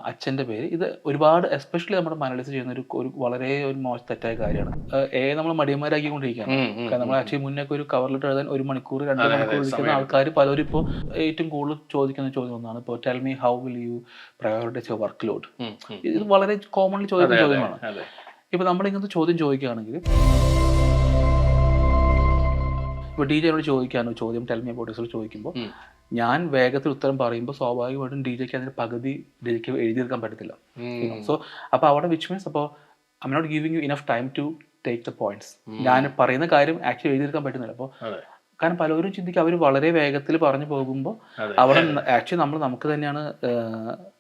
അച്ഛൻ്റെ പേര്. ഇത് ഒരുപാട് എസ്പെഷ്യലി നമ്മുടെ മലയാളീസ് ചെയ്യുന്ന ഒരു വളരെ ഒരു തെറ്റായ കാര്യമാണ്. നമ്മൾ മടിയന്മാരാക്കിക്കൊണ്ടിരിക്കുകയാണ്. കാരണം നമ്മൾ ആക്ച്വലി മുന്നേക്ക് ഒരു കവർ ലെറ്റർ എഴുതാൻ 1 മണിക്കൂർ 2 മണിക്കൂർ ഇരിക്കുന്ന ആൾക്കാർ പലരും ഇപ്പോൾ ഏറ്റവും കൂടുതൽ ചോദിക്കുന്ന ചോദ്യം ഒന്നാണ്. ഇപ്പോൾ tell me how will you prioritize your work load. ഇത് വളരെ കോമൺലി ചോദിക്കുന്ന ചോദ്യമാണ്. ഇപ്പോൾ നമ്മളിങ്ങനത്തെ ചോദ്യം ചോദിക്കുകയാണെങ്കിൽ, ഇപ്പോൾ ഡി ജെയോട് ചോദിക്കാനോ ചോദ്യം ടെൽ മീ അബൌട്ട് യുവർസെൽഫ് ചോദിക്കുമ്പോൾ ഞാൻ വേഗത്തിൽ ഉത്തരം പറയുമ്പോൾ സ്വാഭാവികമായിട്ടും ഡി ജെക്ക് അതിൻ്റെ പകുതി ഡി ജെക്ക് എഴുതിയെടുക്കാൻ പറ്റത്തില്ല. സോ അപ്പോൾ അവിടെ വിച്ച് മീൻസ് അപ്പോൾ I'm not giving you enough time to take the points. ഞാൻ പറയുന്ന കാര്യം ആക്ച്വലി എഴുതിയെടുക്കാൻ പറ്റുന്നില്ല. അപ്പോൾ കാരണം പലരും ചിന്തിക്കും അവർ വളരെ വേഗത്തിൽ പറഞ്ഞു പോകുമ്പോൾ അവിടെ ആക്ച്വലി നമുക്ക് തന്നെയാണ്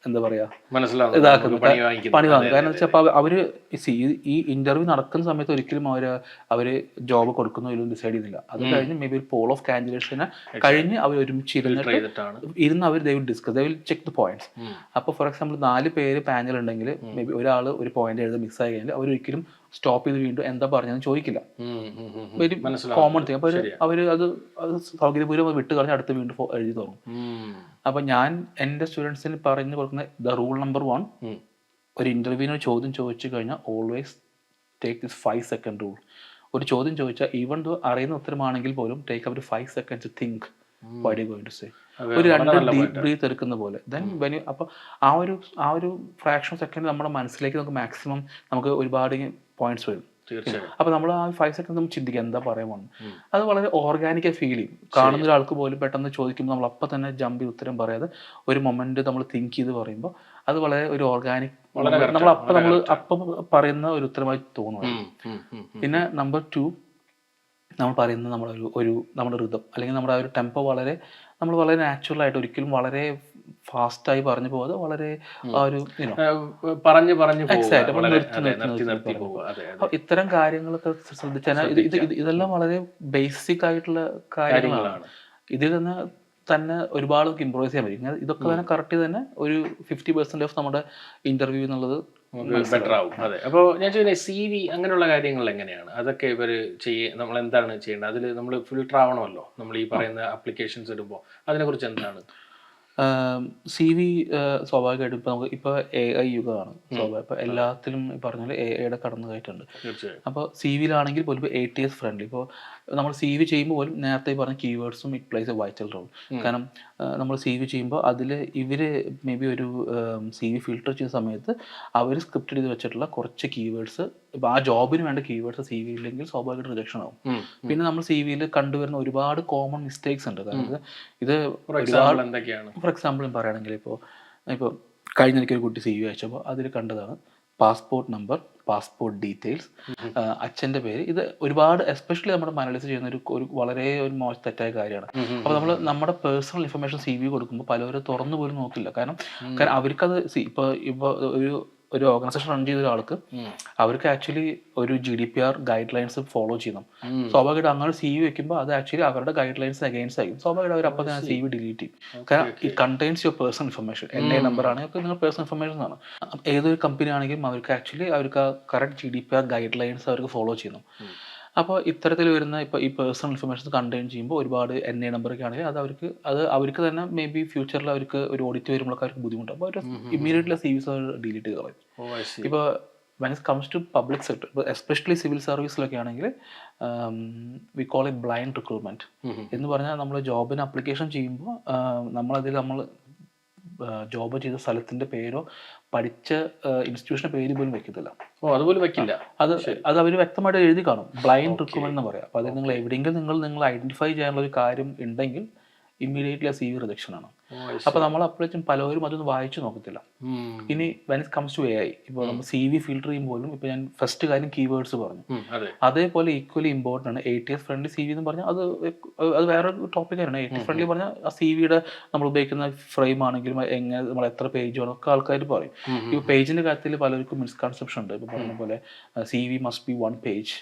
എന്താ പറയാ ഇതാക്കുന്നത്, പണി വാങ്ങും. കാരണം വെച്ചാൽ അപ്പോൾ അവര് ഈ ഇന്റർവ്യൂ നടക്കുന്ന സമയത്ത് ഒരിക്കലും അവര് ജോബ് കൊടുക്കുന്നോ ഇല്ലെന്ന് ഡിസൈഡ് ചെയ്യുന്നില്ല. അത് കഴിഞ്ഞ് മേ ബി ഒരു പോൾ ഓഫ് കാൻഡിഡേറ്റ്സിനെ കഴിഞ്ഞ് അവർ ഒരുമിച്ച് ഇരുന്ന് അവർ they will discuss, they will check the points. അപ്പോൾ ഫോർ എക്സാമ്പിൾ 4 പേര് പാനൽ ഉണ്ടെങ്കിൽ മേ ബി ഒരാൾ ഒരു പോയിന്റ് എഴുതാൻ മിസ് ആയി കഴിഞ്ഞാൽ അവരൊരിക്കലും സ്റ്റോപ്പ് ചെയ്ത് വീണ്ടും എന്താ പറഞ്ഞതെന്ന് ചോദിക്കില്ല. Very common thing. അപ്പോൾ അവർ അത് സൗകര്യപൂർവ്വം വിട്ട് കളഞ്ഞ് അടുത്ത് വീണ്ടും എഴുതി തുടങ്ങും. അപ്പം ഞാൻ എൻ്റെ സ്റ്റുഡൻസിന് പറഞ്ഞു കൊടുക്കുന്ന ദ റൂൾ നമ്പർ 1, ഒരു ഇന്റർവ്യൂവിന് ചോദ്യം ചോദിച്ചു കഴിഞ്ഞാൽ always take this 5 second rule. ഒരു ചോദ്യം ചോദിച്ചാൽ ഈവൻ ദോ അറിയുന്ന ഉത്തരമാണെങ്കിൽ പോലും ടേക്ക് അവർ 5 seconds to think what you going to say. ഒരു 2 ഡീപ് ബ്രീത്ത് എടുക്കുന്ന പോലെ. ദെൻ വെൻ അപ്പോൾ ആ ഒരു ഫ്രാക്ഷൻ സെക്കൻഡ് നമ്മുടെ മനസ്സിലേക്ക് നമുക്ക് മാക്സിമം നമുക്ക് ഒരുപാട് പോയിന്റ്സ് വരും. അപ്പൊ നമ്മൾ ആ 5 സെക്കൻഡ് നമ്മൾ ചിന്തിക്കുക എന്താ പറയാൻ പോകുന്നത്. അത് വളരെ ഓർഗാനിക്കായി ഫീൽ ചെയ്യും. കാണുന്ന ഒരാൾക്ക് പോലും പെട്ടെന്ന് ചോദിക്കുമ്പോൾ നമ്മൾ അപ്പം തന്നെ ജമ്പ് ചെയ്ത് ഉത്തരം പറയാതെ ഒരു മൊമെന്റ് നമ്മൾ തിങ്ക് ചെയ്ത് പറയുമ്പോൾ അത് വളരെ ഒരു ഓർഗാനിക്, നമ്മൾ അപ്പം പറയുന്ന ഒരു ഉത്തരമായി തോന്നുന്നു. പിന്നെ നമ്പർ 2, നമ്മൾ പറയുന്നത് നമ്മുടെ റിതം അല്ലെങ്കിൽ നമ്മുടെ ആ ഒരു ടെമ്പോ നമ്മൾ വളരെ നാച്ചുറൽ ആയിട്ട്, ഒരിക്കലും വളരെ ഫാസ്റ്റായി പറഞ്ഞു പോകാതെ വളരെ ആ ഒരു ഇത്തരം കാര്യങ്ങളൊക്കെ ശ്രദ്ധിച്ചാൽ ഇതെല്ലാം വളരെ ബേസിക് ആയിട്ടുള്ള കാര്യങ്ങളാണ്. ഇതിൽ തന്നെ ഒരുപാട് ഇംപ്രൂവൈസ് ചെയ്യാൻ പറ്റും. ഇതൊക്കെ തന്നെ കറക്റ്റ് തന്നെ ഒരു 50% ഓഫ് നമ്മുടെ ഇന്റർവ്യൂ എന്നുള്ളത് ബെറ്റർ ആവും. അതെ. അപ്പോൾ ഞാൻ ചോദിക്കുന്നത് CV അങ്ങനെയുള്ള കാര്യങ്ങൾ എങ്ങനെയാണ്? അതൊക്കെ ഇവർ നമ്മൾ എന്താണ് ചെയ്യേണ്ടത്? അതിൽ നമ്മൾ ഫിൽട്ടർ ആവണമല്ലോ നമ്മൾ ഈ പറയുന്ന ആപ്ലിക്കേഷൻസ് ഇടുമ്പോൾ. അതിനെക്കുറിച്ച് എന്താണ്? CV സ്വാഭാവികമായിട്ടും ഇപ്പോൾ AI യുഗമാണ്. ഇപ്പോൾ എല്ലാത്തിലും പറഞ്ഞാൽ AIയുടെ കടന്നു കയറ്റുണ്ട്. അപ്പോൾ CV-യിലാണെങ്കിൽ പോലും ഇപ്പോൾ ATS ഫ്രണ്ട്ലി. ഇപ്പോൾ നമ്മൾ CV ചെയ്യുമ്പോൾ പോലും നേരത്തെ പറഞ്ഞ കീവേഡ്സും it plays a vital role. കാരണം നമ്മൾ CV ചെയ്യുമ്പോൾ അതിൽ ഇവർ മേ ബി ഒരു CV ഫിൽട്ടർ ചെയ്യുന്ന സമയത്ത് അവർ സ്ക്രിപ്റ്റ് ചെയ്ത് വെച്ചിട്ടുള്ള കുറച്ച് കീവേഡ്സ്, ഇപ്പോൾ ആ ജോബിന് വേണ്ട കീവേഡ്സ് CV ഇല്ലെങ്കിൽ സ്വാഭാവികമായിട്ട് റിജക്ഷൻ ആവും. പിന്നെ നമ്മൾ CV-യിൽ കണ്ടുവരുന്ന ഒരുപാട് കോമൺ മിസ്റ്റേക്സ് ഉണ്ട്. അതായത് ഇത് ഫോർ എക്സാമ്പിൾ പറയുകയാണെങ്കിൽ ഇപ്പോൾ കഴിഞ്ഞ എനിക്കൊരു കുട്ടി CV അയച്ചപ്പോൾ അതിൽ കണ്ടതാണ് പാസ്പോർട്ട് നമ്പർ, പാസ്പോർട്ട് ഡീറ്റെയിൽസ്, അച്ഛൻ്റെ പേര്. ഇത് ഒരുപാട് എസ്പെഷ്യലി നമ്മുടെ മലയാളീസ് ചെയ്യുന്ന ഒരു വളരെ ഒരു തെറ്റായ കാര്യമാണ്. അപ്പോൾ നമ്മുടെ പേഴ്സണൽ ഇൻഫർമേഷൻ CV കൊടുക്കുമ്പോൾ പലരും തുറന്നു പോലും നോക്കില്ല. കാരണം അവർക്കത് ഇപ്പോൾ ഒരു ഓർഗനൈസേഷൻ റൺ ചെയ്ത ഒരാൾക്ക് അവർക്ക് ആക്ച്വലി ഒരു GDPR ഗൈഡ് ലൈൻസ് ഫോളോ ചെയ്യണം. സ്വാഭാവികമായിട്ട് അങ്ങനെ CV വെക്കുമ്പോൾ അത് ആക്ച്വലി അവരുടെ ഗൈഡ് ലൈൻസ് അഗെയിൻസ്റ്റ് ആയിരിക്കും. സ്വാഭാവികമായിട്ട് അവർ അപ്പോൾ തന്നെ CV ഡിലീറ്റ് ചെയ്യും. കാരണം it contains your personal information. NA number ആണെങ്കിൽ നിങ്ങൾ പേഴ്സണൽ ഇൻഫർമേഷൻ ആണ്. ഏതൊരു കമ്പനി ആണെങ്കിലും അവർക്ക് ആക്ച്വലി അവർക്ക് ആ കറക്റ്റ് GDPR ഗൈഡ് ലൈൻസ് അവർക്ക് ഫോളോ ചെയ്യണം. അപ്പോൾ ഇത്തരത്തിൽ വരുന്ന ഇപ്പോൾ ഈ പേഴ്സണൽ ഇൻഫർമേഷൻ കണ്ടെയ്ൻ ചെയ്യുമ്പോൾ ഒരുപാട് NA നമ്പറൊക്കെ ആണെങ്കിൽ അത് അവർക്ക് തന്നെ മേ ബി ഫ്യൂച്ചറിൽ അവർക്ക് ഒരു ഓഡിറ്റ് വരുമ്പോഴൊക്കെ അവർക്ക് ബുദ്ധിമുട്ടാണ്. അപ്പോൾ അവർ ഇമ്മീഡിയറ്റ്ലി CVs ഡിലീറ്റ് ചെയ്ത് കളയും. ഇപ്പോൾ when it comes to public sector, especially civil സർവീസിലൊക്കെ ആണെങ്കിൽ we call it blind recruitment എന്ന് പറഞ്ഞാൽ നമ്മൾ ജോബിന് അപ്ലിക്കേഷൻ ചെയ്യുമ്പോൾ നമ്മൾ ജോബ് ചെയ്ത സ്ഥലത്തിന്റെ പേരോ പഠിച്ച ഇൻസ്റ്റിറ്റ്യൂഷന്റെ പേര് പോലും വെക്കത്തില്ല. അതുപോലെ വെക്കില്ല. അത് അവർ വ്യക്തമായിട്ട് എഴുതി കാണും, ബ്ലൈൻഡ് റിക്രൂട്ട്മെന്റ് എന്ന് പറയാം. അപ്പോൾ അത് നിങ്ങൾ എവിടെയെങ്കിലും നിങ്ങൾ ഐഡന്റിഫൈ ചെയ്യാനുള്ള ഒരു കാര്യം ഉണ്ടെങ്കിൽ ഇമ്മീഡിയറ്റ്ലി CV റിജക്ഷൻ ആണ്. അപ്പോൾ നമ്മൾ അപ്പോഴേക്കും പലരും അതൊന്നും വായിച്ചു നോക്കത്തില്ല. ഇനി when it comes to AI, ഇപ്പോൾ നമ്മൾ CV ഫിൽട്ടർ ചെയ്യുമ്പോഴും ഇപ്പോൾ ഞാൻ ഫസ്റ്റ് കാര്യം കീവേഡ്സ് പറഞ്ഞു, അതേപോലെ ഈക്വലി ഇമ്പോർട്ടൻ്റ് ആണ് ATS ഫ്രണ്ട്ലി CV എന്ന് പറഞ്ഞാൽ അത് വേറെ ടോപ്പിക്കാണ്. ATS ഫ്രണ്ട്ലി പറഞ്ഞാൽ ആ CV-യുടെ നമ്മൾ ഉപയോഗിക്കുന്ന ഫ്രെയിം ആണെങ്കിലും എങ്ങനെ നമ്മൾ എത്ര പേജ് വേണം ഒക്കെ ആൾക്കാർ പറയും. ഈ പേജിന്റെ കാര്യത്തിൽ പലർക്കും മിസ്കൺസെപ്ഷൻ ഉണ്ട്. ഇപ്പോൾ പറഞ്ഞ പോലെ CV must be 1 page.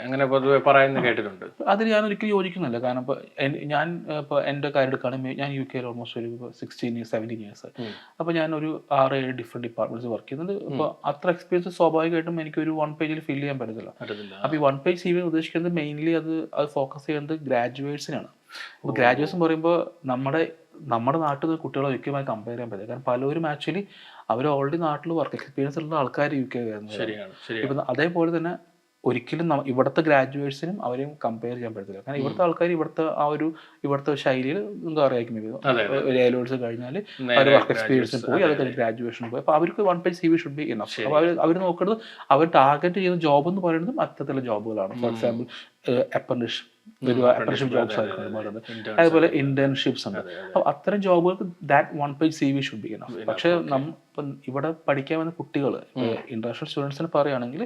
അങ്ങനെ പൊതുവെ പറയുന്നത് കേട്ടിട്ടുണ്ട്. അതിൽ ഞാൻ ഒരിക്കലും യോജിക്കുന്നില്ല. കാരണം ഇപ്പോൾ എൻ്റെ കാര്യം എടുക്കുകയാണെങ്കിൽ ഞാൻ UK-യിൽ ഓൾമോസ്റ്റ് ഒരു 17 years. അപ്പോൾ ഞാൻ ഒരു 6-7 ഡിഫറെൻറ്റ് ഡിപ്പാർട്ട്മെന്റ്സ് വർക്ക് ചെയ്യുന്നത്. അപ്പോൾ അത്ര എക്സ്പീരിയൻസ് സ്വാഭാവികമായിട്ടും എനിക്ക് ഒരു 1 പേജിൽ ഫിൽ ചെയ്യാൻ പറ്റത്തില്ല. അപ്പോൾ ഈ 1 പേജ് CV ഉദ്ദേശിക്കുന്നത് മെയിൻലി അത് ഫോക്കസ് ചെയ്യുന്നത് ഗ്രാജുവേറ്റ്സിനാണ്. അപ്പോൾ ഗ്രാജുവേറ്റ്സ് പറയുമ്പോൾ നമ്മുടെ നമ്മുടെ നാട്ടിൽ നിന്ന് കുട്ടികളെ ഒരിക്കലുമായി കമ്പയർ ചെയ്യാൻ പറ്റില്ല. കാരണം പലരും ആക്ച്വലി അവർ ഓൾറെഡി നാട്ടിൽ വർക്ക് എക്സ്പീരിയൻസ് ഉള്ള ആൾക്കാർ UK വരുന്നത്. ശരിയാണ് ശരിയാണ് ഇപ്പം അതേപോലെ തന്നെ ഒരിക്കലും ഇവിടുത്തെ ഗ്രാജുവേറ്റ്സിനും അവരെയും കമ്പയർ ചെയ്യാൻ പറ്റത്തില്ല. കാരണം ഇവിടുത്തെ ആൾക്കാർ ഇവിടുത്തെ ശൈലിയിൽ എന്താ പറയുക, ഒരു എലോട്സ് കഴിഞ്ഞാൽ അവർ വർക്ക് എക്സ്പീരിയൻസിന് പോയി, അത് കഴിഞ്ഞ് ഗ്രാജുവേഷന് പോയി. അപ്പോൾ അവർക്ക് 1 page CV should be enough. അപ്പോൾ അവർ നോക്കുന്നത്, അവർ ടാർഗറ്റ് ചെയ്യുന്ന ജോബ് എന്ന് പറയുന്നതും അത്തരത്തിലുള്ള ജോബുകളാണ്. ഫോർ എക്സാമ്പിൾ അപ്രന്റീസ്ഷിപ്പ് ജോബ്സ് ആയിരിക്കും, അതുപോലെ ഇന്റേൺഷിപ്സ് ഉണ്ട്. അപ്പോൾ അത്തരം ജോബുകൾക്ക് that 1 page CV should be enough. പക്ഷേ ഇപ്പം ഇവിടെ പഠിക്കാൻ വന്ന കുട്ടികൾ, ഇന്റർനാഷണൽ സ്റ്റുഡൻസിന് പറയുകയാണെങ്കിൽ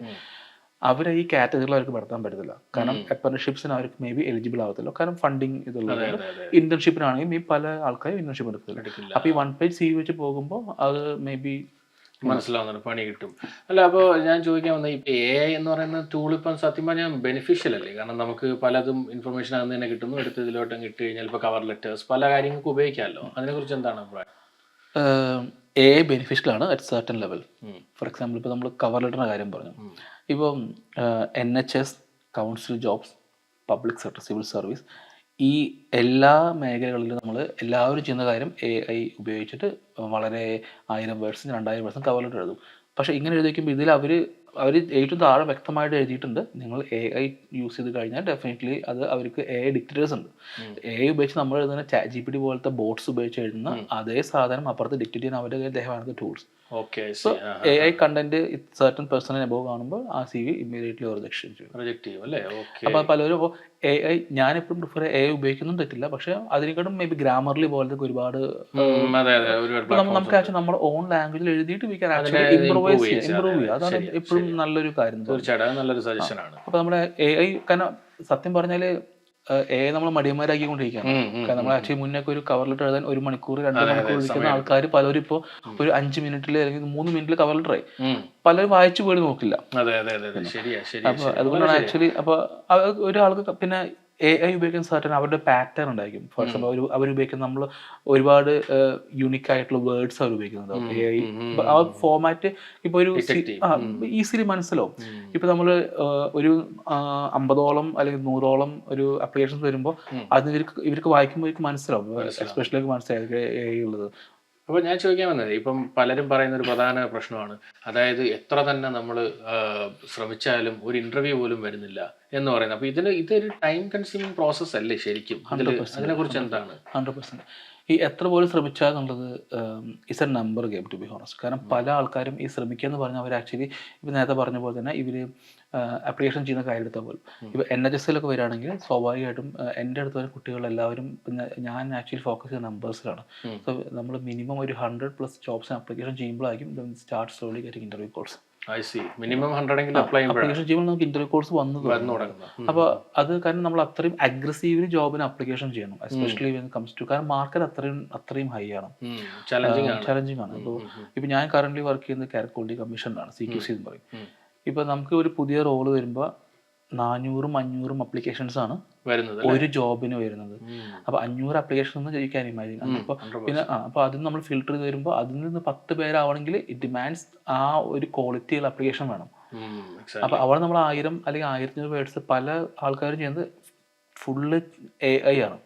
അവരെ ഈ കാറ്റഗറിയിൽ അവർക്ക് പെടുത്താൻ പറ്റത്തില്ല. കാരണം അപ്രന്റീസ്ഷിപ്സിന് അവർക്ക് മേ ബി എലിജിബിൾ ആവത്തില്ല. കാരണം ഫണ്ടിങ് ഇതുള്ളത്. ഇന്റേൺഷിപ്പിനാണെങ്കിൽ മേ പല ആൾക്കാരും ഇന്റേൺഷിപ്പ് എടുക്കില്ല. അപ്പോൾ ഈ 1 page CV വെച്ച് പോകുമ്പോൾ അത് മേ ബി മനസ്സിലാവുന്നുണ്ട്, പണി കിട്ടും. അല്ല, അപ്പോൾ ഞാൻ ചോദിക്കാൻ വന്നത്, ഇപ്പം AI എന്ന് പറയുന്ന ടൂൾ ഇപ്പം സത്യം പറഞ്ഞാൽ ബെനിഫിഷ്യൽ അല്ലേ? കാരണം നമുക്ക് പലതും ഇൻഫർമേഷൻ അന്ന് തന്നെ കിട്ടുന്നു, എടുത്ത് ഇതിലോട്ടും കിട്ടി കഴിഞ്ഞാൽ ഇപ്പോൾ കവർ ലെറ്റേഴ്സ് പല കാര്യങ്ങൾക്ക് ഉപയോഗിക്കാമല്ലോ. അതിനെക്കുറിച്ച് എന്താണ് അഭിപ്രായം? AI ബെനിഫിഷ്യലാണ് at certain level. For example ഇപ്പോൾ നമ്മൾ കവർ ലെറ്ററിൻ്റെ കാര്യം പറഞ്ഞു. ഇപ്പം NHS, council jobs, public sector, civil service, ഈ എല്ലാ മേഖലകളിലും നമ്മൾ എല്ലാവരും ചെയ്യുന്ന കാര്യം AI ഉപയോഗിച്ചിട്ട് വളരെ 1000 വേർഡ്സും 2000 വേർഡ്സും കവർ ലെറ്റർ എഴുതും. പക്ഷേ ഇങ്ങനെ എഴുതി വയ്ക്കുമ്പോൾ ഇതിൽ അവർ ഏറ്റവും താഴെ വ്യക്തമായിട്ട് എഴുതിയിട്ടുണ്ട്, നിങ്ങൾ AI യൂസ് ചെയ്ത് കഴിഞ്ഞാൽ ഡെഫിനറ്റ്ലി അത് അവർക്ക് AI ഡിക്റ്റേറ്റേഴ്സ് ഉണ്ട്. AI ഉപയോഗിച്ച് നമ്മൾ എഴുതുന്ന ChatGPT പോലത്തെ ബോട്ട്സ് ഉപയോഗിച്ച് എഴുതുന്ന അതേ സാധനം അപ്പുറത്ത് ഡിക്റ്റേറ്റ് ചെയ്യാൻ അവരുടെ കയ്യിൽ ദേഹമാണ് tools. So AI content certain personal above കാണുമ്പോൾ ആ CV ഇമ്മീഡിയറ്റ്ലി റിജക്ട് ചെയ്യും അല്ലേ? അപ്പോൾ പലരും ഇപ്പോൾ AI, ഞാനെപ്പോഴും പ്രിഫർ AI ഉപയോഗിക്കുന്നതും തെറ്റില്ല, പക്ഷേ അതിനെക്കാട്ടും മേ ബി ഗ്രാമർലി പോലത്തെ ഒരുപാട് നമുക്ക് ആക്ച്വലി നമ്മുടെ ഓൺ ലാംഗ്വേജിൽ എഴുതിയിട്ട് വി ക്യാൻ ആക്ച്വലി ഇംപ്രൂവ് ചെയ്യുക. അതാണ് എപ്പോഴും നല്ലൊരു കാര്യം. തീർച്ചയായിട്ടും നല്ലൊരു സജഷനാണ്. അപ്പോൾ നമ്മുടെ AI, കാരണം സത്യം പറഞ്ഞാൽ AI നമ്മൾ മടിയന്മാരാക്കിക്കൊണ്ടിരിക്കുകയാണ്. കാരണം നമ്മൾ ആക്ച്വലി മുന്നേക്ക് ഒരു കവർ ലെറ്റർ എഴുതാൻ 1 മണിക്കൂർ 2 മണിക്കൂർ ഇരിക്കുന്ന ആൾക്കാർ പലരും ഇപ്പോൾ ഒരു 5 മിനിറ്റിൽ അല്ലെങ്കിൽ 3 മിനിറ്റിൽ കവർ ലെറ്റർ ആയി. പലരും വായിച്ചു പോലും നോക്കില്ല. അപ്പോൾ അതുകൊണ്ടാണ് ആക്ച്വലി. അപ്പോൾ ഒരാൾക്ക് പിന്നെ AI ഉപയോഗിക്കുന്ന സർട്ടൻ അവരുടെ പാറ്റേൺ ഉണ്ടായിരിക്കും. ഫോർ എക്സാമ്പിൾ അവർ ഉപയോഗിക്കുന്ന നമ്മൾ ഒരുപാട് യൂണിക് ആയിട്ടുള്ള വേർഡ്സ് അവർ ഉപയോഗിക്കുന്നത് AI. ആ ഫോമാറ്റ് ഇപ്പോൾ ഒരു ഈസിലി മനസ്സിലാവും. ഇപ്പൊ നമ്മൾ ഒരു 50ഓളം അല്ലെങ്കിൽ 100ഓളം ഒരു അപ്ലിക്കേഷൻസ് വരുമ്പോൾ അത് ഇവർക്ക് വായിക്കുമ്പോൾ ഇവർക്ക് മനസ്സിലാവും, എസ്പെഷ്യലി മനസ്സിലായി AI ഉള്ളത്. അപ്പോൾ ഞാൻ ചോദിക്കാൻ വന്നത്, ഇപ്പം പലരും പറയുന്ന ഒരു പ്രധാന പ്രശ്നമാണ്, അതായത് എത്ര തന്നെ നമ്മൾ ശ്രമിച്ചാലും ഒരു ഇന്റർവ്യൂ പോലും വരുന്നില്ല എന്ന് പറയുന്നത്. അപ്പോൾ ഇതൊരു ടൈം കൺസ്യൂമിങ് പ്രോസസ് അല്ലേ ശരിക്കും? അതിനെക്കുറിച്ച് എന്താണ്? 100%. ഈ എത്ര പോലും ശ്രമിച്ചാൽ എന്നുള്ളത് is a number game to be honest. കാരണം പല ആൾക്കാരും ഈ ശ്രമിക്കുക എന്ന് പറഞ്ഞാൽ അവർ ആക്ച്വലി ഇപ്പോൾ നേരത്തെ പറഞ്ഞ പോലെ തന്നെ ഇവർ അപ്ലിക്കേഷൻ ചെയ്യുന്ന കാര്യം എടുത്താൽ പോലും ഇപ്പോൾ NHSലൊക്കെ വരികയാണെങ്കിൽ സ്വാഭാവികമായിട്ടും എൻ്റെ അടുത്ത് വരുന്ന കുട്ടികളെല്ലാവരും, പിന്നെ ഞാൻ ആക്ച്വലി ഫോക്കസ് ചെയ്യുന്ന നമ്പേഴ്സിലാണ്. സോ നമ്മൾ മിനിമം ഒരു 100+ ജോബ്സിന് അപ്ലിക്കേഷൻ ചെയ്യുമ്പോഴായിരിക്കും start slowly getting interview calls. Minimum 100 application ചെയ്യുമ്പോൾ നമുക്ക് ഇന്റർവ്യൂ കോഴ്സ് വന്നു തുടങ്ങും. അപ്പോൾ അത് കാരണം നമ്മൾ അത്രയും അഗ്രസീവ്ലി ജോബിന് അപ്ലിക്കേഷൻ ചെയ്യണം, എസ്പെഷ്യലി വെൻ കംസ് ടു, കാരണം മാർക്കറ്റ് അത്രയും ഹൈ ആണ്, ചലഞ്ചിങ് ആണ്. ഇപ്പോൾ ഞാൻ കറന്റ് വർക്ക് ചെയ്യുന്നത് കാരറ്റ് ക്വാളിറ്റി കമ്മീഷനിലാണ്, CQC എന്ന് പറയും. ഇപ്പോൾ നമുക്ക് ഒരു പുതിയ റോള് വരുമ്പോൾ 400-500 അപ്ലിക്കേഷൻസ് ആണ് ഒരു ജോബിന് വരുന്നത്. അപ്പോൾ 500 അപ്ലിക്കേഷൻ എന്ന് ചോദിക്കാൻ ഇമാജിൻ. അപ്പോൾ പിന്നെ അപ്പോൾ അതിന് നമ്മൾ ഫിൽട്ടർ ചെയ്ത് വരുമ്പോൾ അതിൽ നിന്ന് 10 പേരാവണമെങ്കിൽ ഇറ്റ് ഡിമാൻഡ്സ് ആ ഒരു ക്വാളിറ്റിയുള്ള അപ്ലിക്കേഷൻ വേണം. അപ്പോൾ അവിടെ നമ്മൾ 1000 അല്ലെങ്കിൽ 1500 വേർഡ്സ് പല ആൾക്കാരും ചെയ്യുന്നത് ഫുള്ള് AI ആണ്.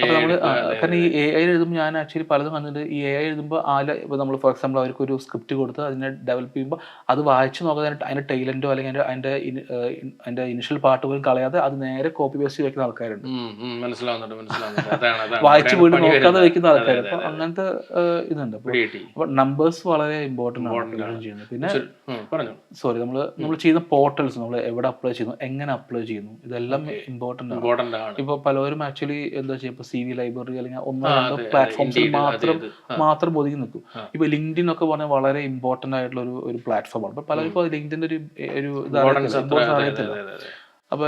അപ്പോൾ നമ്മൾ കാരണം ഈ AI എഴുതുമ്പോൾ ഞാൻ ആക്ച്വലി പലതും കണ്ടിട്ട് ഈ AI എഴുതുമ്പോൾ ഇപ്പോൾ നമ്മൾ ഫോർ എക്സാമ്പിൾ അവർക്ക് ഒരു സ്ക്രിപ്റ്റ് കൊടുത്ത് അതിനെ ഡെവലപ്പ് ചെയ്യുമ്പോൾ അത് വായിച്ച് നോക്കാതെ അതിൻ്റെ ടൈലൻറ്റോ അല്ലെങ്കിൽ അതിൻ്റെ ഇനിഷ്യൽ പാർട്ട് പോലും കളയാതെ അത് നേരെ കോപ്പി പേസ്റ്റ് വെക്കുന്ന ആൾക്കാരുണ്ട്, വായിച്ചു പോലും നോക്കാതെ വെക്കുന്ന ആൾക്കാർ. അപ്പോൾ അങ്ങനത്തെ ഇതുണ്ട്. അപ്പോൾ നമ്പേഴ്സ് വളരെ ഇമ്പോർട്ടൻ്റ് ആണ് ചെയ്യുന്നത്. പിന്നെ നമ്മൾ ചെയ്യുന്ന പോർട്ടൽസ്, നമ്മൾ എവിടെ അപ്ലൈ ചെയ്യുന്നു, എങ്ങനെ അപ്ലൈ ചെയ്യുന്നു, ഇതെല്ലാം ഇമ്പോർട്ടൻ്റ് ആണ്. ഇപ്പൊ പലരും ആക്ച്വലി എന്താ ചെയ്യുക, ഇപ്പൊ CV ലൈബ്രറി അല്ലെങ്കിൽ 1-2 പ്ലാറ്റ്ഫോംസിൽ മാത്രം ഒതുങ്ങി നിൽക്കും. ഇപ്പൊ LinkedIn ഒക്കെ പറഞ്ഞാൽ വളരെ ഇമ്പോർട്ടന്റ് ആയിട്ടുള്ള ഒരു പ്ലാറ്റ്ഫോമാണ്. അപ്പൊ പലരും ഇപ്പോൾ LinkedIn ഒരു അറിയത്തില്ല. അപ്പൊ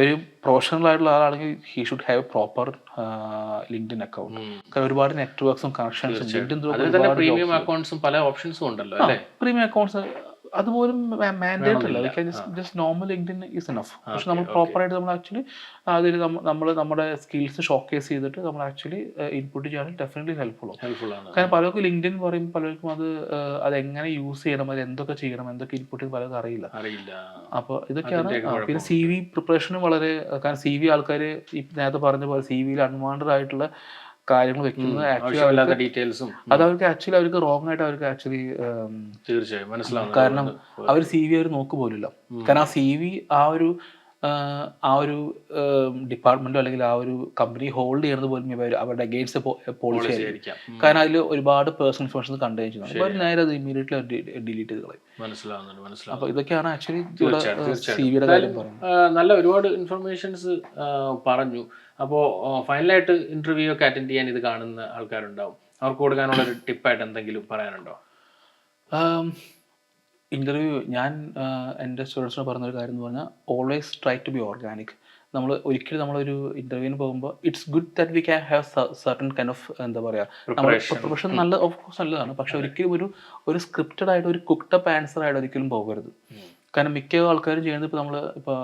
ഒരു പ്രൊഫഷണൽ ആയിട്ടുള്ള ആളാണെങ്കിൽ he should have proper LinkedIn account. കാരണം ഒരുപാട് നെറ്റ്വർക്ക്സും കണക്ഷൻസും പ്രീമിയം അക്കൗണ്ട്സും പല ഓപ്ഷൻസും ഉണ്ടല്ലോ അല്ലേ? പ്രീമിയം അക്കൗണ്ട്സ് അതുപോലും മാൻഡേറ്റ് അല്ല, just normal LinkedIn is enough. പക്ഷെ നമ്മൾ പ്രോപ്പറായിട്ട് നമ്മൾ ആക്ച്വലി അതിൽ നമ്മൾ നമ്മുടെ സ്കിൽസ് ഷോക്കേസ് ചെയ്തിട്ട് നമ്മൾ ആക്ച്വലി ഇൻപുട്ട് ചെയ്യാൻ ഡെഫിനറ്റ്ലി ഹെൽപ്ഫുൾ ആണ്. കാരണം പലർക്കും LinkedIn പറയുമ്പോൾ പലർക്കും അത് എങ്ങനെ യൂസ് ചെയ്യണം, അത് എന്തൊക്കെ ചെയ്യണം, എന്തൊക്കെ ഇൻപുട്ട് ചെയ്ത് പലർക്കും അറിയില്ല. അപ്പോൾ ഇതൊക്കെയാണ്. പിന്നെ CV പ്രിപ്പറേഷനും വളരെ, കാരണം CV ആൾക്കാർ നേരത്തെ പറഞ്ഞ പോലെ CVയിൽ അൺവാണ്ടഡ് ആയിട്ടുള്ള കാര്യങ്ങൾ വെക്കുന്നത് ആക്ച്വലി ആവശ്യമില്ലാത്ത ഡീറ്റെയിൽസും അത് അവർക്ക് ആക്ച്വലി അവർക്ക് റോങ് ആയിട്ട് അവർക്ക് ആക്ച്വലി തീർച്ചയായും മനസ്സിലാവുന്നു. കാരണം അവർ CV അവർ നോക്ക് പോലില്ല. കാരണം ആ CV ആ ഒരു ഡിപ്പാർട്ട്മെന്റോ അല്ലെങ്കിൽ ആ ഒരു കമ്പനി ഹോൾഡ് ചെയ്യുന്നത് പോലും അവരുടെ അഗെയിൻസ്റ്റ് പോളിസി ആയിരിക്കും. കാരണം അതിൽ ഒരുപാട് പേഴ്സണൽ ഇൻഫർമേഷൻ കണ്ടെയ്ൻ ചെയ്യുന്നത്. അപ്പോൾ നേരെ അത് ഇമ്മീഡിയറ്റ്ലി ഡിലീറ്റ് ചെയ്ത് കളയും. മനസ്സിലാവുന്നുണ്ട്. അപ്പോൾ ഇതൊക്കെയാണ് ആക്ച്വലി തീർച്ചയായിട്ടും. CVയുടെ കാര്യം പറയുന്നത്. നല്ല ഒരുപാട് ഇൻഫർമേഷൻസ് പറഞ്ഞു. അപ്പോൾ ഫൈനലായിട്ട് ഇന്റർവ്യൂ ഒക്കെ അറ്റൻഡ് ചെയ്യാൻ ഇത് കാണുന്ന ആൾക്കാരുണ്ടാവും. അവർക്ക് കൊടുക്കാനുള്ള ഒരു ടിപ്പായിട്ട് എന്തെങ്കിലും പറയാനുണ്ടോ? ഇന്റർവ്യൂ ഞാൻ എൻ്റെ സ്റ്റുഡൻസിനോട് പറഞ്ഞൊരു കാര്യം എന്ന് പറഞ്ഞാൽ always try to be organic. നമ്മൾ ഒരിക്കലും നമ്മളൊരു ഇന്റർവ്യൂവിന് പോകുമ്പോൾ it's good that we can have certain kind of എന്താ പറയുക നമ്മൾ പ്രിപ്പറേഷൻ നല്ല ഓഫ് കോഴ്സ് നല്ലതാണ്. പക്ഷെ ഒരിക്കലും ഒരു സ്ക്രിപ്റ്റഡ് ആയിട്ട് ഒരു കുക്ക്ഡ് അപ്പ് ആൻസർ ആയിട്ട് ഒരിക്കലും പോകരുത്. കാരണം മിക്ക ആൾക്കാരും ചെയ്യുന്നത് ഇപ്പോൾ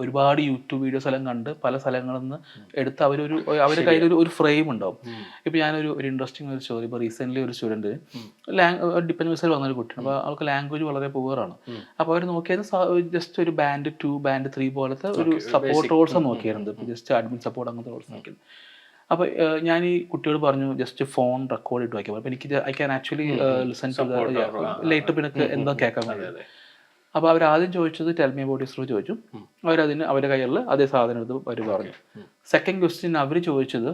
ഒരുപാട് യൂട്യൂബ് വീഡിയോസ് എല്ലാം കണ്ട് പല സ്ഥലങ്ങളിൽ നിന്ന് എടുത്ത് അവരുടെ കയ്യിൽ ഒരു ഫ്രെയിം ഉണ്ടാവും. ഇപ്പോൾ ഞാനൊരു ഇൻട്രസ്റ്റിംഗ് ഒരു സ്റ്റോറി, ഇപ്പോൾ റീസെൻ്റ്ലി ഒരു സ്റ്റുഡൻറ്റ് ഡിപ്പെൻഡ് വിസയിൽ വന്നൊരു കുട്ടിയാണ്. അപ്പോൾ അവൾക്ക് ലാംഗ്വേജ് വളരെ പുവറാണ്. അപ്പോൾ അവർ നോക്കിയത് ജസ്റ്റ് ഒരു ബാൻഡ് 2 ബാൻഡ് 3 പോലത്തെ ഒരു സപ്പോർട്ട് റോൾസ് നോക്കിയിരുന്നത്. ഇപ്പോൾ ജസ്റ്റ് അഡ്മിൻ സപ്പോർട്ട് അങ്ങനത്തെ റോൾസ് നോക്കിയത്. അപ്പോൾ ഞാൻ ഈ കുട്ടിയോട് പറഞ്ഞു ജസ്റ്റ് ഫോൺ റെക്കോർഡ് ഇട്ട് വയ്ക്കാം. അപ്പോൾ എനിക്ക് I can actually listen to later പിന്നെ എന്താ കേൾക്കാൻ കഴിയും. അപ്പോൾ അവരാദ്യം ചോദിച്ചത് ടെൽ മീ അബൌട്ട് യുവർ ചോദിച്ചു. അവരതിന് അവരുടെ കയ്യിലുള്ള അതേ സാധനം എടുത്ത് അവർ പറഞ്ഞു. സെക്കൻഡ് ക്വസ്റ്റ്യൻ അവർ ചോദിച്ചത്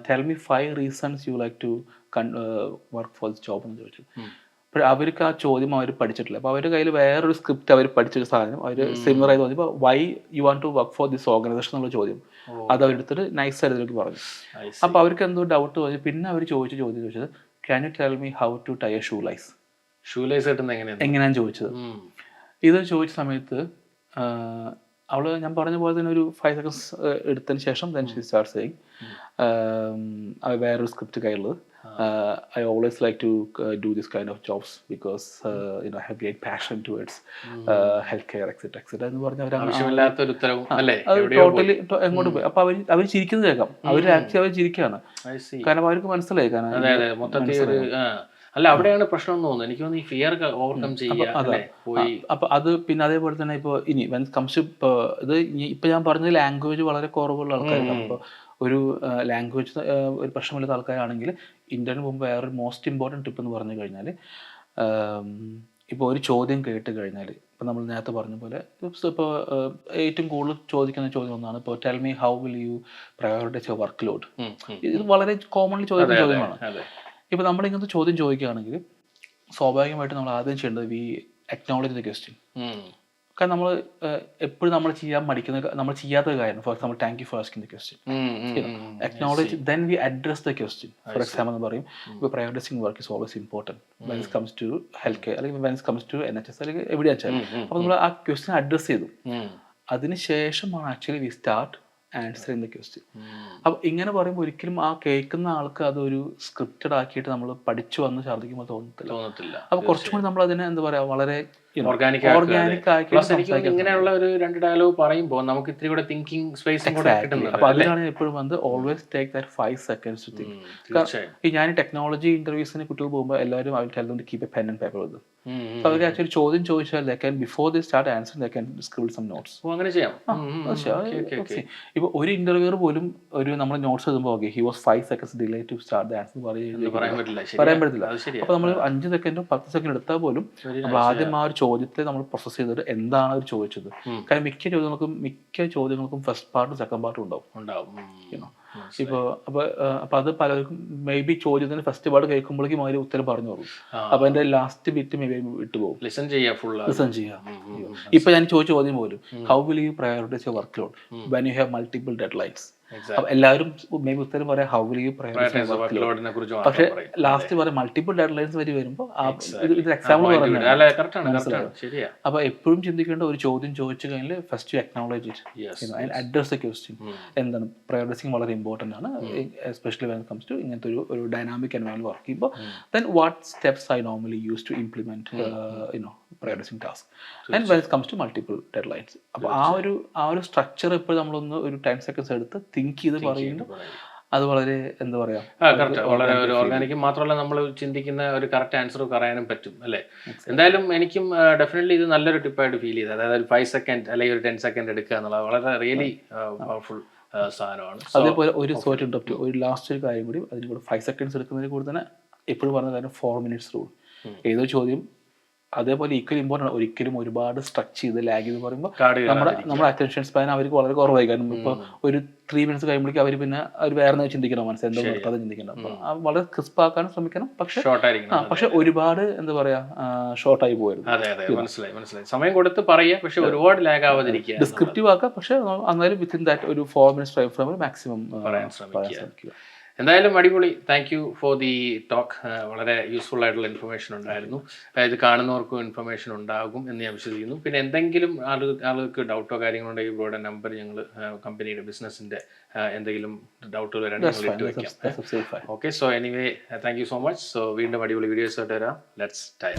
tell me 5 reasons you like to work for this job എന്ന് ചോദിച്ചു. അപ്പോൾ അവർക്ക് ആ ചോദ്യം അവർ പഠിച്ചിട്ടില്ല. അപ്പോൾ അവരുടെ കയ്യിൽ വേറൊരു സ്ക്രിപ്റ്റ് അവർ പഠിച്ചൊരു സാധനം അവർ സിമിലർ ആയി തോന്നി. ഇപ്പോൾ why you want to work for this organisation എന്നുള്ള ചോദ്യം അത് അവരെടുത്തിട്ട് നൈസ് ആയിട്ട് പറഞ്ഞു. അപ്പോൾ അവർക്ക് എന്തോ ഡൗട്ട് തോന്നി. പിന്നെ അവർ ചോദിച്ചത് can you tell me how to tie a shoelace എങ്ങനെയാണ് ചോദിച്ചത്. ഇത് ചോദിച്ച സമയത്ത് അവൾ ഞാൻ പറഞ്ഞ പോലെ തന്നെ ഒരു 5 സെക്കൻഡ്സ് എടുത്തതിന് ശേഷം ദെൻ ഷീ സ്റ്റാർട്ട് സെയിങ് വേറൊരു സ്ക്രിപ്റ്റ് കയ്യിലുള്ളത് I always like to do this kind of jobs because I have great passion towards healthcare etc എന്ന് പറഞ്ഞ ടോട്ടലി എങ്ങോട്ട് പോയി. അപ്പോൾ അവർ ചിരിക്കുന്നത് കേൾക്കാം. അവർ ചിരിക്കുകയാണ്. കാരണം അവർക്ക് മനസ്സിലായി. അല്ല അവിടെയാണ് പ്രശ്നം എന്ന് തോന്നുന്നു. എനിക്ക് തോന്നുന്നു ഈ ഫിയർ ഓവർകം ചെയ്യുക. അപ്പൊ അത് പിന്നെ അതേപോലെ തന്നെ ഇപ്പോൾ ഇനി വെൻ കംസ് ടു ഇത് ഇപ്പൊ ഞാൻ പറഞ്ഞ ലാംഗ്വേജ് വളരെ കുറവുള്ള ആൾക്കാരാണ്. അപ്പോൾ ഒരു ലാംഗ്വേജ് ഒരു പ്രശ്നമില്ലാത്ത ആൾക്കാരാണെങ്കിൽ ഇന്റർവ്യൂവിന് മുമ്പ് വേറൊരു മോസ്റ്റ് ഇമ്പോർട്ടൻറ്റ് ടിപ്പ് എന്ന് പറഞ്ഞു കഴിഞ്ഞാൽ ഇപ്പോൾ ഒരു ചോദ്യം കേട്ട് കഴിഞ്ഞാൽ ഇപ്പം നമ്മൾ നേരത്തെ പറഞ്ഞ പോലെ ഇപ്പോൾ ഏറ്റവും കൂടുതൽ ചോദിക്കുന്ന ചോദ്യം ഒന്നാണ് ഇപ്പോൾ tell me how will you prioritize your work load. ഇത് വളരെ കോമൺലി ചോദിക്കുന്ന ചോദ്യമാണ്. ഇപ്പോൾ നമ്മൾ ഇങ്ങനത്തെ ചോദ്യം ചോദിക്കുകയാണെങ്കിൽ സ്വാഭാവികമായിട്ട് നമ്മൾ ആദ്യം ചെയ്യേണ്ടത് വി അക്നോളജ് ദ ക്വസ്റ്റ്യൻ. കാരണം നമ്മൾ എപ്പോഴും നമ്മൾ ചെയ്യാത്ത കാര്യം for example thank you for asking the question. Acknowledge then we address the question. For example എന്ന് പറയും ഇപ്പോൾ prioritising work is always important when it comes to health care അല്ലെങ്കിൽ when it comes to NHS അല്ലെങ്കിൽ എവിടെയാച്ചാൽ. അപ്പോൾ നമ്മൾ ആ question address ചെയ്തു. അതിനുശേഷമാണ് actually we start answering the question. അപ്പോൾ ഇങ്ങനെ പറയുമ്പോൾ ഒരിക്കലും ആ കേൾക്കുന്ന ആൾക്ക് അതൊരു സ്ക്രിപ്റ്റഡ് ആക്കിയിട്ട് നമ്മൾ പഠിച്ചു വന്ന് ഛർദ്ദിക്കുമ്പോൾ തോന്നത്തില്ല. അപ്പോൾ കുറച്ചും കൂടി നമ്മൾ അതിനെ എന്താ പറയുക വളരെ ഓർഗാനിക് ആക്കി ഇങ്ങനെയുള്ള ഒരു 2 ഡയലോഗ് പറയുമ്പോൾ നമുക്ക് ഇത്തിരി കൂടെ തിങ്കിങ് സ്പേസും കൂടെ കിട്ടുന്നുണ്ട്. അപ്പോൾ അതിലാണ് എപ്പോഴും വന്ന് always take that 5 seconds to think. ഈ ഞാൻ ടെക്നോളജി ഇന്റർവ്യൂസിന് കുട്ടികൾ പോകുമ്പോൾ എല്ലാവരും I will tell them to keep a pen and paper with them. So അവർക്ക് ആക്ച്വലി ചോദ്യം ചോദിച്ചാൽ they can before they start answering they can scribble some notes. അങ്ങനെ ചെയ്യാം. ഇപ്പോൾ ഒരു ഇന്റർവ്യൂർ പോലും ഒരു നമ്മൾ നോട്ട്സ് എഴുതുമ്പോൾ okay he was 5 seconds delayed to start the answer പറയാൻ പറ്റില്ല. അപ്പോൾ നമ്മൾ 5 സെക്കൻഡോ 10 സെക്കൻഡ് എടുത്താൽ പോലും നമ്മൾ ആദ്യം ആ ഒരു ചോദ്യത്തെ നമ്മൾ പ്രോസസ് ചെയ്തിട്ട് എന്താണ് അവർ ചോദിച്ചത്. കാരണം മിക്ക ചോദ്യങ്ങൾക്കും ഫസ്റ്റ് പാർട്ടും സെക്കൻഡ് പാർട്ടും ഉണ്ടാവും. ഇപ്പോൾ അപ്പോൾ അത് പലർക്കും മേ ബി ചോദ്യത്തിന് ഫസ്റ്റ് പാർട്ട് കേൾക്കുമ്പോഴേക്കും അവർ ഉത്തരം പറഞ്ഞു പോകും. അപ്പോൾ അതിന്റെ ലാസ്റ്റ് ബിറ്റ് മേ ബി വിട്ടുപോകും. ലിസൺ ചെയ്യുക. ഇപ്പൊ ഞാൻ ചോദിച്ച ചോദ്യം പോലും how will you prioritize your work load when you have multiple deadlines. അപ്പൊ എല്ലാവരും മേ ബി ഉത്തരം പറയാം how will you prioritize work load. പക്ഷെ ലാസ്റ്റ് പറയാം മൾട്ടിപ്പിൾ ഡെഡ് ലൈൻസ് വരുമ്പോൾ ഇത് എക്സാമ്പിൾ പറഞ്ഞു. അപ്പൊ എപ്പോഴും ചിന്തിക്കേണ്ട ഒരു ചോദ്യം ചോദിച്ചു കഴിഞ്ഞാൽ first you acknowledge it and address the question. എന്താണ് പ്രയോറിറ്റൈസിങ് വളരെ ഇമ്പോർട്ടൻ്റ് ആണ് എസ്പെഷ്യലി വെൻ കംസ് ടു ഇങ്ങനത്തെ ഒരു ഡൈനാമിക് എൻവയോൺമെന്റ് വർക്ക് ചെയ്യുമ്പോൾ. Then what steps I normally use to implement prioritizing task and when it comes to multiple deadlines. അപ്പോൾ ആ ഒരു structure ഇപ്പോൾ നമ്മളൊന്ന് ഒരു 10 seconds എടുത്ത് തിങ്ക് ചെയ്ത് പറയുമ്പോൾ അത് വളരെ എന്താ പറയാ വളരെ ഒരു ഓർഗാനിക്കും മാത്രമല്ല നമ്മൾ ചിന്തിക്കുന്ന ഒരു കറക്റ്റ് ആൻസർ പറയാനും പറ്റും അല്ലേ. എന്തായാലും എനിക്കും ഡെഫിനറ്റ്ലി ഇത് നല്ലൊരു ടിപ്പായിട്ട് ഫീൽ ചെയ്തത്. അതായത് 5 സെക്കൻഡ് അല്ലെങ്കിൽ ഒരു 10 സെക്കൻഡ് എടുക്കുക എന്നുള്ളത് വളരെ റിയലി പവർഫുൾ സാധനമാണ്. അതേപോലെ ഒരു സോറ്റ് ഇൻട്രപ്റ്റ്, ഒരു ലാസ്റ്റ് ഒരു കാര്യം കൂടി, അതിന് കൂടെ 5 seconds എടുക്കുന്നതിന് കൂടെ തന്നെ എപ്പോഴും പറഞ്ഞ കാര്യം 4 minutes റൂൾ. ഏതോ ചോദ്യം അതേപോലെ ഈക്വൽ ഇമ്പോർട്ടൻ്റ്, ഒരിക്കലും ഒരുപാട് സ്ട്രക്ചർ ചെയ്ത് ലാഗ് ചെയ്ത് പറയുമ്പോൾ നമ്മുടെ അറ്റൻഷൻ സ്പാൻ അവർക്ക് വളരെ കുറവായി. കാരണം ഇപ്പോൾ ഒരു 3 minutes കഴിയുമ്പോഴേക്കും അവർ പിന്നെ അവർ വേറെ ചിന്തിക്കണം, മനസ്സിൽ എന്താ നിർത്താതെ ചിന്തിക്കണം. അപ്പോൾ വളരെ ക്രിസ്പ് ആക്കാൻ ശ്രമിക്കണം, പക്ഷെ ഒരുപാട് എന്താ പറയാ ഷോർട്ടായി പോകരുത്. മനസ്സിലായി. സമയം കൊടുത്ത് പറയുക, പക്ഷെ ഒരുപാട് ലാഗ് ആവാതിരിക്കുക, ഡിസ്ക്രിപ്റ്റീവ് ആക്കുക, പക്ഷെ എന്നാലും വിത്തിൻ ദാറ്റ് ഒരു 4 minutes ടൈം ഫ്രെയിമിൽ മാക്സിമം പറയാൻ ശ്രമിക്കുക. എന്തായാലും അടിപൊളി. Thank you for the talk. വളരെ യൂസ്ഫുൾ ആയിട്ടുള്ള ഇൻഫർമേഷൻ ഉണ്ടായിരുന്നു. ഇത് കാണുന്നവർക്കും ഇൻഫർമേഷൻ ഉണ്ടാകും എന്ന് ഞാൻ വിശ്വസിക്കുന്നു. പിന്നെ എന്തെങ്കിലും ആളുകൾക്ക് ഡൗട്ടോ കാര്യങ്ങളോ ഉണ്ടെങ്കിൽ ഇവരുടെ നമ്പർ ഞങ്ങൾ കമ്പനിയുടെ ബിസിനസിന്റെ എന്തെങ്കിലും ഡൗട്ടുകൾ വരാണെങ്കിൽ ഇട്ട് വയ്ക്കാം. Okay, so anyway thank you so much. So വീണ്ടും അടിപൊളി വീഡിയോസ് ആയിട്ട് വരാം. Let's time.